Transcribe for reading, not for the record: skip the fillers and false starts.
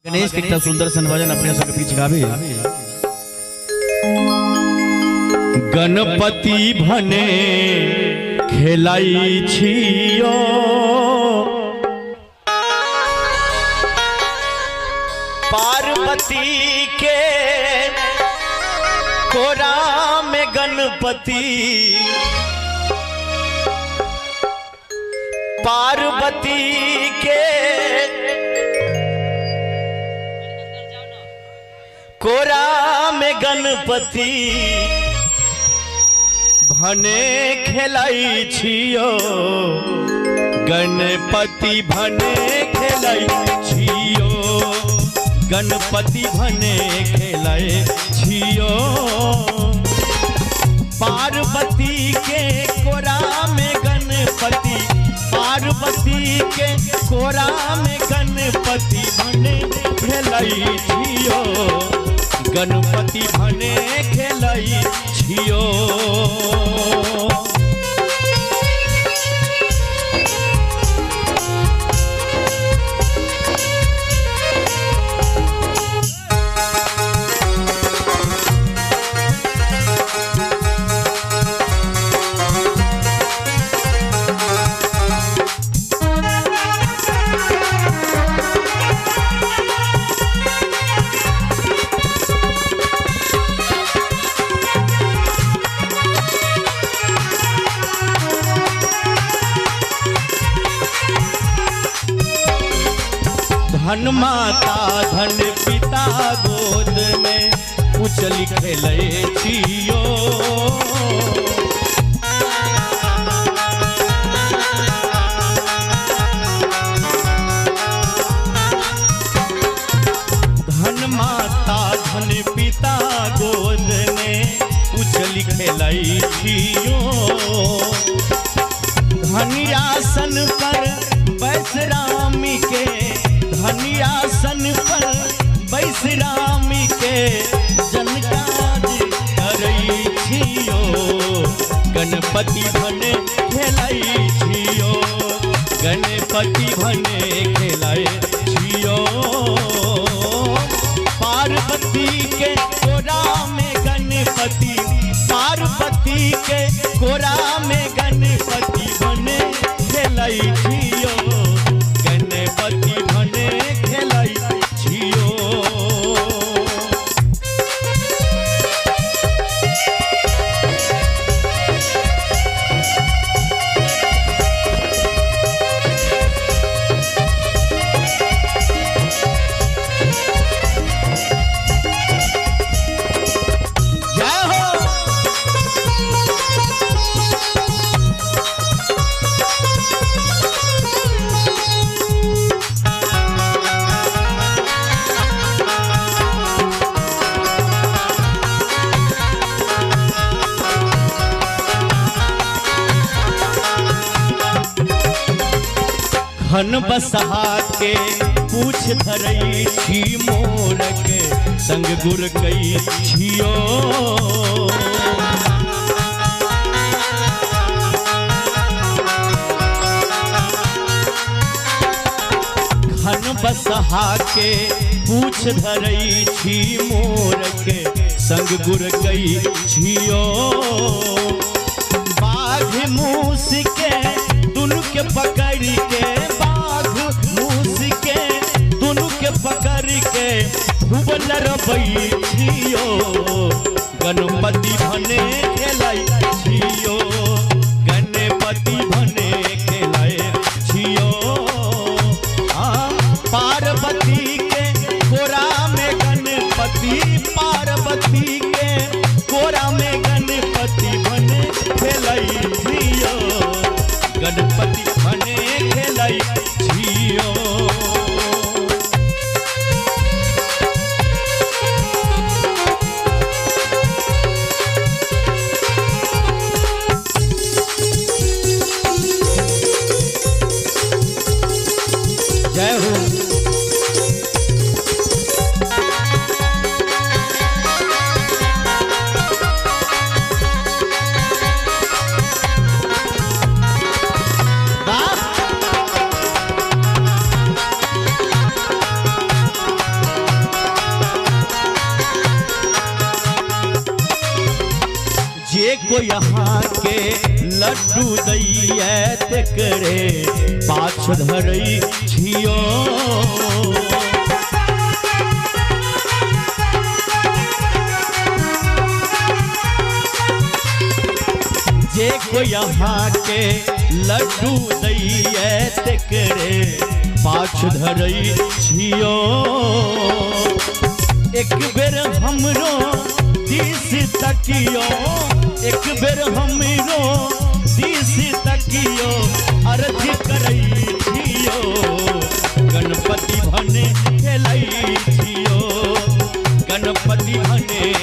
गणेश के इतना सुंदर सन भजन अपने सब बीच गावे। गणपति भने खेलाई छियो पार्वती के कोरा में गणपति पार्वती के कोरा में गणपति भने खेलाई छियो गणपति भने खेलाई छियो गणपति भने खेलाए छियो पार्वती के कोरा में गणपति पार्वती के कोरा में गणपति भने खेलाई छियो गणपति भने खेलाई छियो। धन माता धन पिता गोद में उछल खेले छियो धन माता धन पिता गोद में उछल खेले छियो धनियासन पर बैस रामी के धनियासन पर बैस रामी के जनकाज करई छियो गणपति भने खेलाई छियो गणपति भने खेलाए छियो पार्वती के कोरा में गणपति पार्वती के कोरा में गणपति भने खेलाई छियो गणपति भने खेलाई छियो। जय हो खन बसहा के पूछ धरई छी मोर के संग गुर कई छियो खन बसहा के पूछ धरई छी मोर के संग गुर कई छियो बाघ मूस के दुनु के पकड़ के पकड़ के भुवन रबई छियो गणपति भने खेलाई छियो गणपति भने खेलाए छियो पार्वती के कोरा में गणपति पार्वती के कोरा में गणपति भने खेलाई छियो गणपति भने खेलाई छियो। जय हो को यहाँ के लड्डू दैया तेकरे पाछ धरई छियो जे को यहाँ के लड्डू दैया तेकरे पाछ धरई छियो एक बेर हमरो दिस तकियो एक बेर हमरो दिस तकियो अर्ज करई छियो गणपति भने खेलई छियो गणपति भने